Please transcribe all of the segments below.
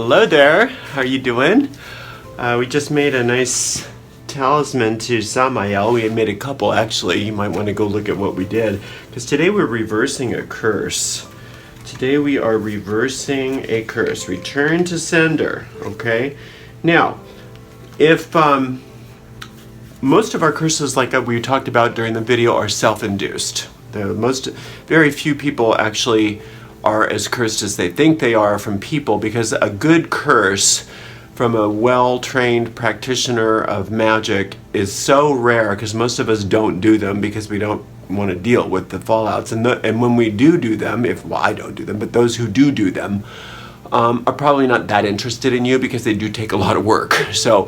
Hello there, how are you doing? We just made a nice talisman to Samael. We had made a couple actually. You might want to go look at what we did. Because today we're reversing a curse. Today we are reversing a curse. Return to sender, okay? Now, if most of our curses, like we talked about during the video, are self-induced. Very few people actually are as cursed as they think they are from people, because a good curse from a well-trained practitioner of magic is so rare, because most of us don't do them because we don't want to deal with the fallouts. And when we do them, I don't do them, but those who do them are probably not that interested in you, because they do take a lot of work. So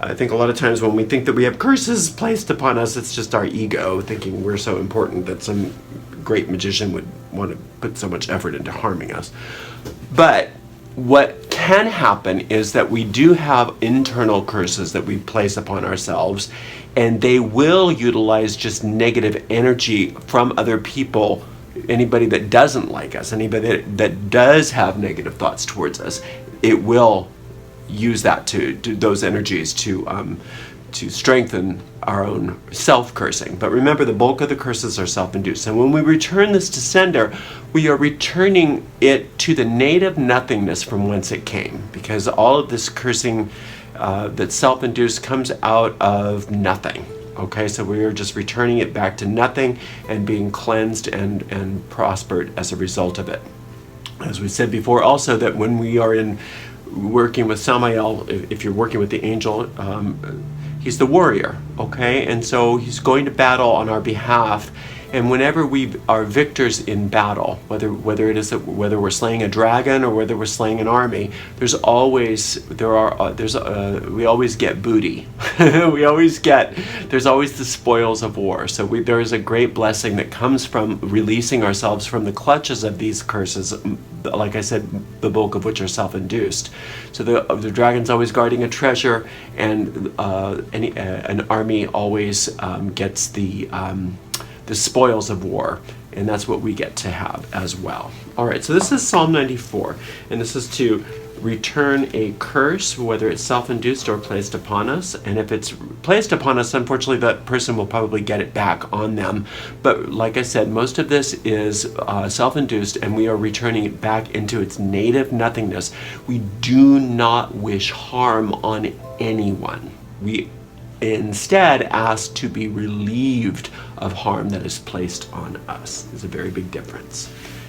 I think a lot of times when we think that we have curses placed upon us, it's just our ego thinking we're so important that some great magician would want to put so much effort into harming us. But what can happen is that we do have internal curses that we place upon ourselves, and they will utilize just negative energy from other people. Anybody that doesn't like us, anybody that does have negative thoughts towards us, it will use that to those energies to strengthen our own self-cursing. But remember, the bulk of the curses are self-induced. And when we return this to sender, we are returning it to the native nothingness from whence it came, because all of this cursing that's self-induced comes out of nothing. Okay, so we are just returning it back to nothing and being cleansed and prospered as a result of it. As we said before also, that when we are working with Samael, if you're working with the angel, he's the warrior, okay? And so he's going to battle on our behalf. And whenever we are victors in battle, whether we're slaying a dragon or whether we're slaying an army, we always get booty. There's always the spoils of war. So there is a great blessing that comes from releasing ourselves from the clutches of these curses, like I said, the bulk of which are self-induced. So the dragon's always guarding a treasure, and an army always gets the spoils of war, and that's what we get to have as well. All right, so this is Psalm 94, and this is to return a curse, whether it's self-induced or placed upon us. And if it's placed upon us, unfortunately, that person will probably get it back on them. But like I said, most of this is self-induced, and we are returning it back into its native nothingness. We do not wish harm on anyone. We instead ask to be relieved of harm that is placed on us. There's a very big difference.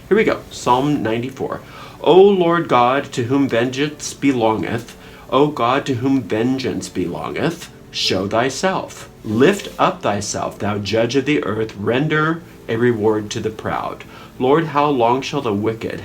Here we go, Psalm 94. O Lord God, to whom vengeance belongeth, O God, to whom vengeance belongeth, show thyself. Lift up thyself, thou judge of the earth, render a reward to the proud. Lord, how long shall the wicked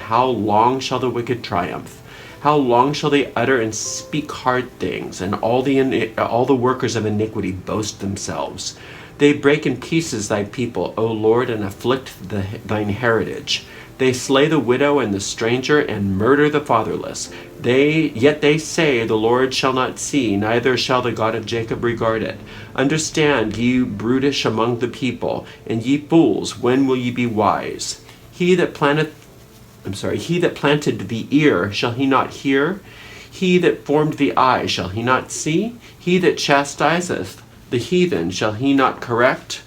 triumph? How long shall they utter and speak hard things, and all the workers of iniquity boast themselves? They break in pieces thy people, O Lord, and afflict thine heritage. They slay the widow and the stranger, and murder the fatherless. Yet they say, the Lord shall not see, neither shall the God of Jacob regard it. Understand, ye brutish among the people, and ye fools, when will ye be wise? He that planted the ear, shall he not hear? He that formed the eye, shall he not see? He that chastiseth the heathen, shall he not correct?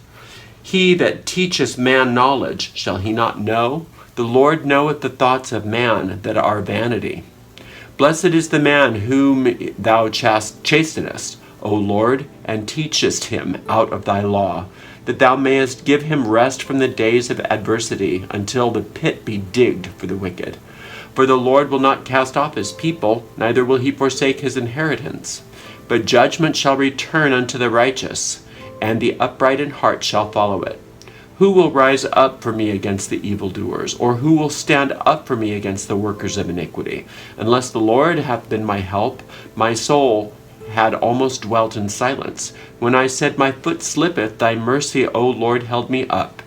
He that teacheth man knowledge, shall he not know? The Lord knoweth the thoughts of man, that are vanity. Blessed is the man whom thou chastenest, O Lord, and teachest him out of thy law, that thou mayest give him rest from the days of adversity, until the pit be digged for the wicked. For the Lord will not cast off his people, neither will he forsake his inheritance. But judgment shall return unto the righteous, and the upright in heart shall follow it. Who will rise up for me against the evildoers, or who will stand up for me against the workers of iniquity? Unless the Lord hath been my help, my soul had almost dwelt in silence. When I said, my foot slippeth, thy mercy, O Lord, held me up.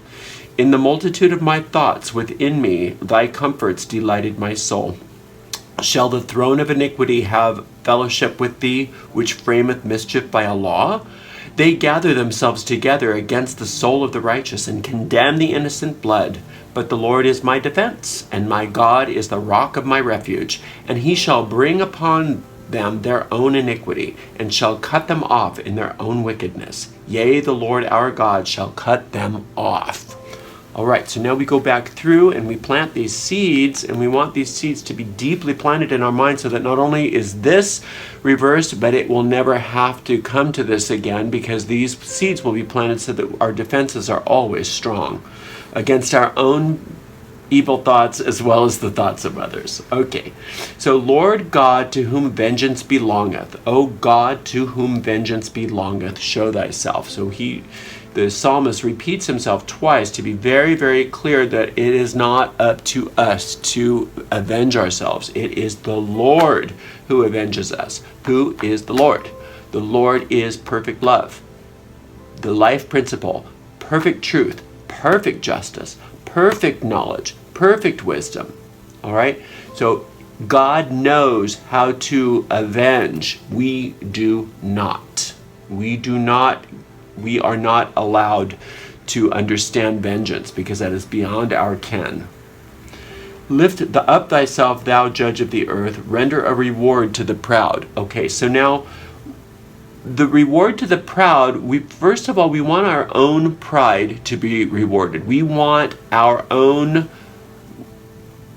In the multitude of my thoughts within me, thy comforts delighted my soul. Shall the throne of iniquity have fellowship with thee, which frameth mischief by a law? They gather themselves together against the soul of the righteous and condemn the innocent blood. But the Lord is my defense, and my God is the rock of my refuge, and he shall bring upon them their own iniquity, and shall cut them off in their own wickedness. Yea, the Lord our God shall cut them off. All right, so now we go back through and we plant these seeds, and we want these seeds to be deeply planted in our mind so that not only is this reversed, but it will never have to come to this again, because these seeds will be planted so that our defenses are always strong against our own evil thoughts as well as the thoughts of others. Okay, so Lord God, to whom vengeance belongeth, O God, to whom vengeance belongeth, show thyself. So the psalmist repeats himself twice to be very, very clear that it is not up to us to avenge ourselves. It is the Lord who avenges us. Who is the Lord? The Lord is perfect love, the life principle, perfect truth, perfect justice, perfect knowledge, perfect wisdom. All right? So God knows how to avenge. We do not. We are not allowed to understand vengeance, because that is beyond our ken. Lift up thyself, thou judge of the earth. Render a reward to the proud. Okay, so now the reward to the proud, first of all, we want our own pride to be rewarded. We want our own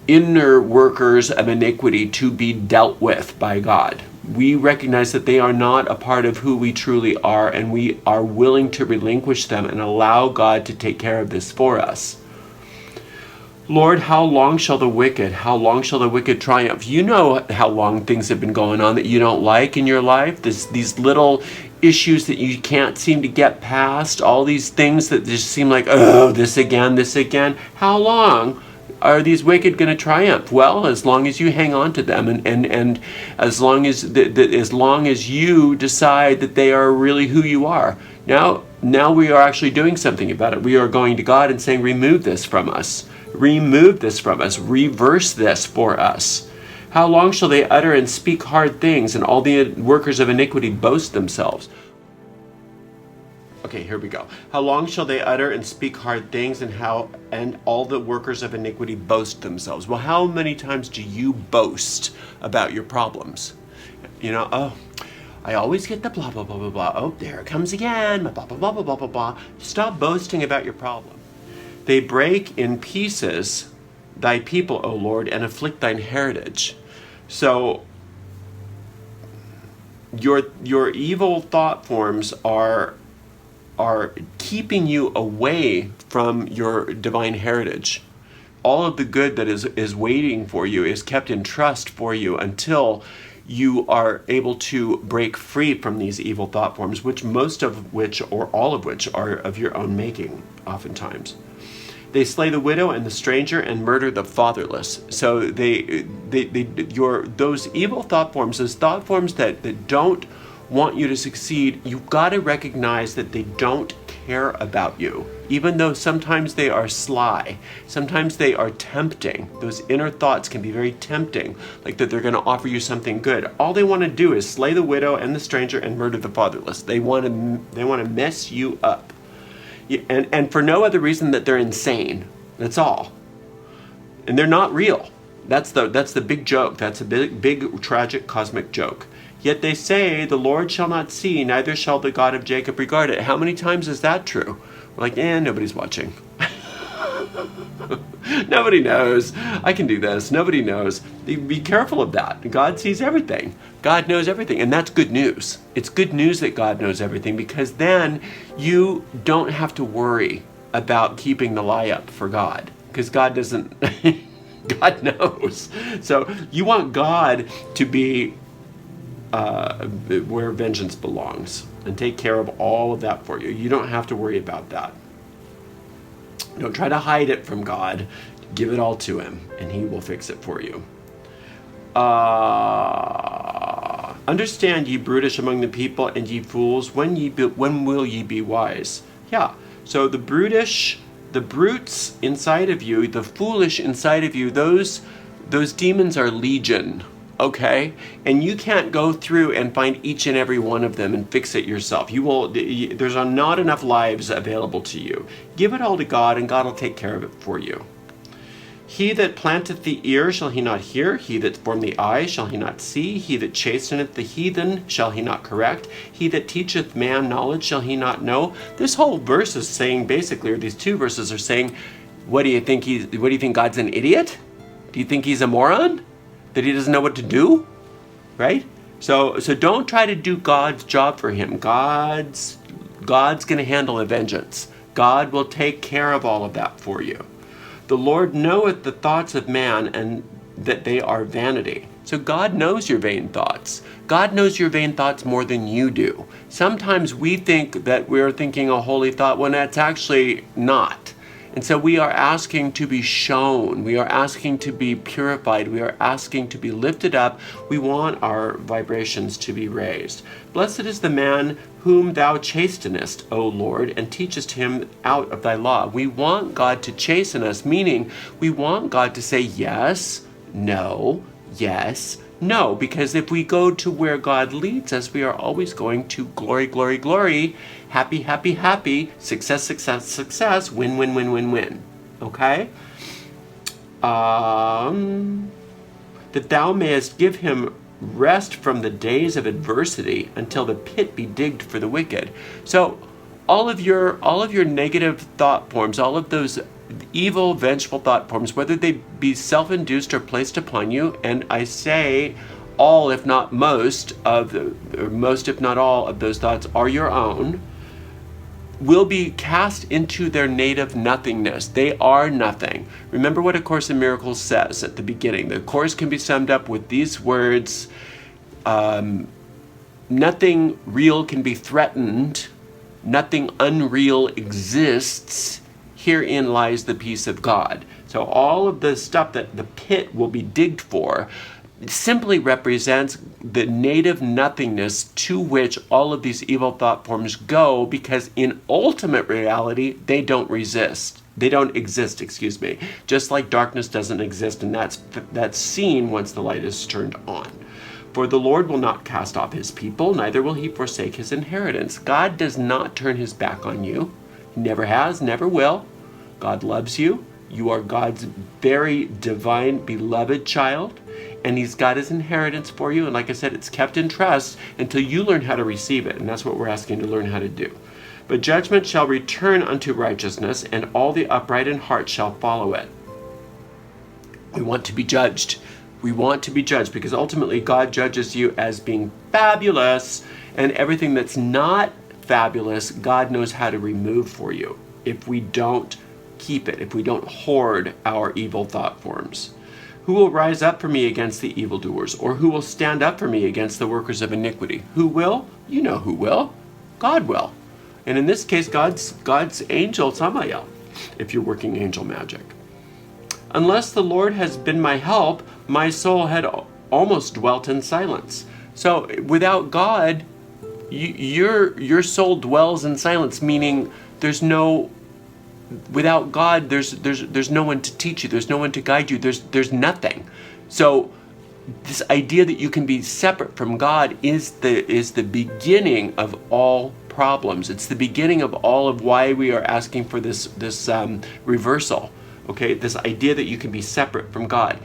inner workers of iniquity to be dealt with by God. We recognize that they are not a part of who we truly are, and we are willing to relinquish them and allow God to take care of this for us. Lord, how long shall the wicked triumph? You know how long things have been going on that you don't like in your life. These little issues that you can't seem to get past, all these things that just seem like, oh, this again. How long are these wicked going to triumph? Well, as long as you hang on to them, and as long as you decide that they are really who you are. Now we are actually doing something about it. We are going to God and saying, remove this from us. Remove this from us. Reverse this for us. How long shall they utter and speak hard things, and all the workers of iniquity boast themselves? Okay, here we go. How long shall they utter and speak hard things, and all the workers of iniquity boast themselves? Well, how many times do you boast about your problems? You know, oh, I always get the blah, blah, blah, blah, blah. Oh, there it comes again, blah, blah, blah, blah, blah, blah, blah. Stop boasting about your problem. They break in pieces thy people, O Lord, and afflict thine heritage. So your evil thought forms are keeping you away from your divine heritage. All of the good that is waiting for you is kept in trust for you until you are able to break free from these evil thought forms, which most of which, or all of which, are of your own making, oftentimes. They slay the widow and the stranger and murder the fatherless. So those evil thought forms, those thought forms that don't want you to succeed, you've got to recognize that they don't care about you. Even though sometimes they are sly, sometimes they are tempting. Those inner thoughts can be very tempting, like that they're going to offer you something good. All they want to do is slay the widow and the stranger and murder the fatherless. They want to mess you up. And for no other reason that they're insane. That's all. And they're not real. That's the big joke. That's a big tragic cosmic joke. Yet they say, the Lord shall not see, neither shall the God of Jacob regard it. How many times is that true? We're like, nobody's watching. Nobody knows. I can do this. Nobody knows. Be careful of that. God sees everything. God knows everything. And that's good news. It's good news that God knows everything, because then you don't have to worry about keeping the lie up for God, because God doesn't. God knows. So you want God to be where vengeance belongs and take care of all of that for you. You don't have to worry about that. Don't try to hide it from God. Give it all to him, and he will fix it for you. Understand, ye brutish among the people, and ye fools, when will ye be wise? Yeah, so the brutish, the brutes inside of you, the foolish inside of you, those demons are legion. okay? And you can't go through and find each and every one of them and fix it yourself. There's not enough lives available to you. Give it all to God, and God will take care of it for you. He that planteth the ear, shall he not hear? He that formed the eye, shall he not see? He that chasteneth the heathen, shall he not correct? He that teacheth man knowledge, shall he not know? This whole verse is saying, basically, or these two verses are saying, what do you think God's an idiot? Do you think he's a moron? That he doesn't know what to do? Right? So don't try to do God's job for him. God's going to handle a vengeance. God will take care of all of that for you. The Lord knoweth the thoughts of man, and that they are vanity. So God knows your vain thoughts. God knows your vain thoughts more than you do. Sometimes we think that we're thinking a holy thought when that's actually not. And so we are asking to be shown. We are asking to be purified. We are asking to be lifted up. We want our vibrations to be raised. Blessed is the man whom thou chastenest, O Lord, and teachest him out of thy law. We want God to chasten us, meaning we want God to say yes, no, yes, no. Because if we go to where God leads us, we are always going to glory, glory, glory, happy, happy, happy, success, success, success, win, win, win, win, win. Okay? That thou mayest give him rest from the days of adversity until the pit be digged for the wicked. So all of your negative thought forms, all of those evil, vengeful thought forms, whether they be self-induced or placed upon you, and I say all, if not most if not all of those thoughts are your own, will be cast into their native nothingness. They are nothing. Remember what A Course in Miracles says at the beginning. The Course can be summed up with these words: nothing real can be threatened, nothing unreal exists, herein lies the peace of God. So all of the stuff that the pit will be digged for simply represents the native nothingness to which all of these evil thought forms go, because in ultimate reality, they don't exist, just like darkness doesn't exist, and that's seen once the light is turned on. For the Lord will not cast off his people, neither will he forsake his inheritance. God does not turn his back on you. He never has, never will. God loves you. You are God's very divine, beloved child, and he's got his inheritance for you. And like I said, it's kept in trust until you learn how to receive it. And that's what we're asking to learn how to do. But judgment shall return unto righteousness, and all the upright in heart shall follow it. We want to be judged. We want to be judged because ultimately God judges you as being fabulous, and everything that's not fabulous, God knows how to remove for you if we don't keep it, if we don't hoard our evil thought forms. Who will rise up for me against the evildoers? Or who will stand up for me against the workers of iniquity? Who will? You know who will. God will. And in this case, God's angel, Samael, if you're working angel magic. Unless the Lord has been my help, my soul had almost dwelt in silence. So without God, your soul dwells in silence, meaning without God, there's no one to teach you. There's no one to guide you. There's nothing. So this idea that you can be separate from God is the beginning of all problems. It's the beginning of all of why we are asking for this reversal. Okay, this idea that you can be separate from God.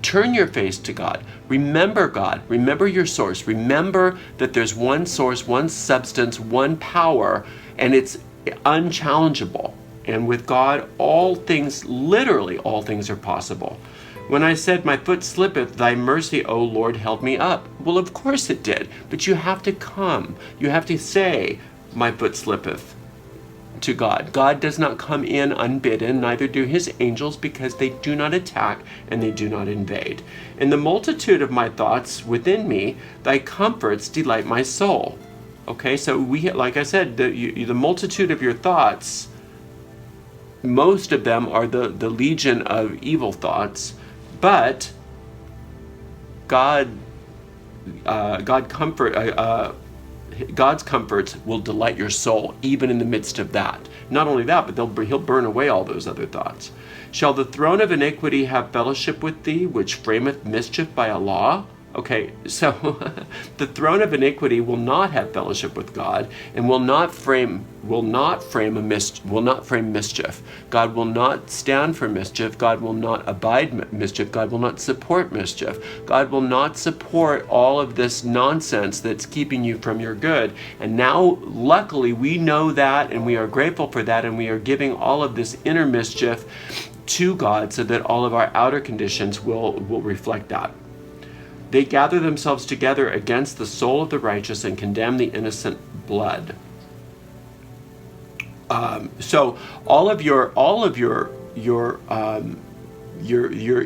Turn your face to God. Remember God. Remember your source. Remember that there's one source, one substance, one power, and it's unchallengeable. And with God, all things, literally all things are possible. When I said, my foot slippeth, thy mercy, O Lord, held me up. Well, of course it did. But you have to come. You have to say, my foot slippeth, to God. God does not come in unbidden, neither do his angels, because they do not attack and they do not invade. In the multitude of my thoughts within me, thy comforts delight my soul. Okay, so like I said, the multitude of your thoughts, most of them are the legion of evil thoughts, but God's comforts will delight your soul, even in the midst of that. Not only that, but he'll burn away all those other thoughts. Shall the throne of iniquity have fellowship with thee, which frameth mischief by a law? Okay, so the throne of iniquity will not have fellowship with God, and will not frame mischief. God will not stand for mischief. God will not abide mischief. God will not support mischief. God will not support all of this nonsense that's keeping you from your good. And now, luckily, we know that, and we are grateful for that, and we are giving all of this inner mischief to God so that all of our outer conditions will reflect that. They gather themselves together against the soul of the righteous and condemn the innocent blood. So all of your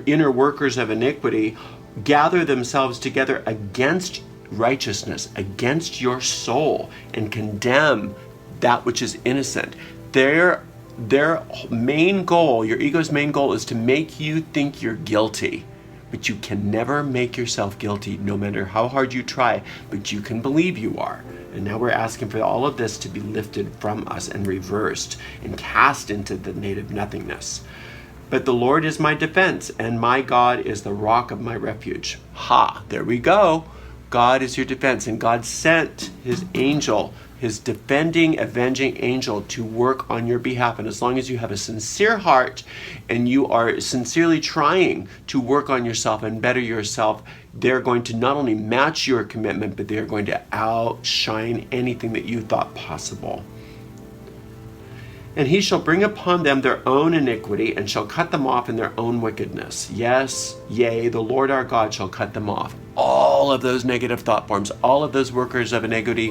inner workers of iniquity gather themselves together against righteousness, against your soul, and condemn that which is innocent. Their main goal, your ego's main goal, is to make you think you're guilty. But you can never make yourself guilty, no matter how hard you try, but you can believe you are. And now we're asking for all of this to be lifted from us and reversed and cast into the native nothingness. But the Lord is my defense, and my God is the rock of my refuge. Ha, there we go. God is your defense, and God sent his angel, his defending, avenging angel, to work on your behalf. And as long as you have a sincere heart and you are sincerely trying to work on yourself and better yourself, they're going to not only match your commitment, but they're going to outshine anything that you thought possible. And he shall bring upon them their own iniquity, and shall cut them off in their own wickedness. Yes, yea, the Lord our God shall cut them off. All of those negative thought forms, all of those workers of iniquity,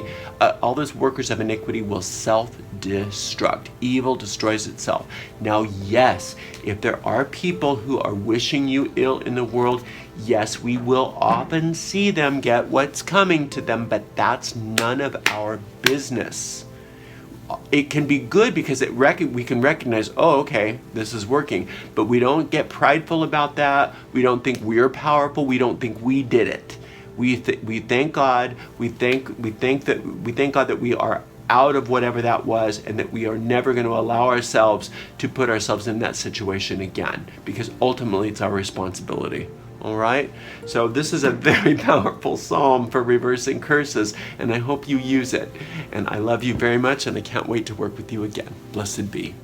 will self-destruct. Evil destroys itself. Now, yes, if there are people who are wishing you ill in the world, yes, we will often see them get what's coming to them, but that's none of our business. It can be good because we can recognize, oh, okay, this is working. But we don't get prideful about that. We don't think we're powerful. We don't think we did it. We thank God. We thank God that we are out of whatever that was, and that we are never going to allow ourselves to put ourselves in that situation again, because ultimately it's our responsibility. All right? So this is a very powerful psalm for reversing curses, and I hope you use it. And I love you very much, and I can't wait to work with you again. Blessed be.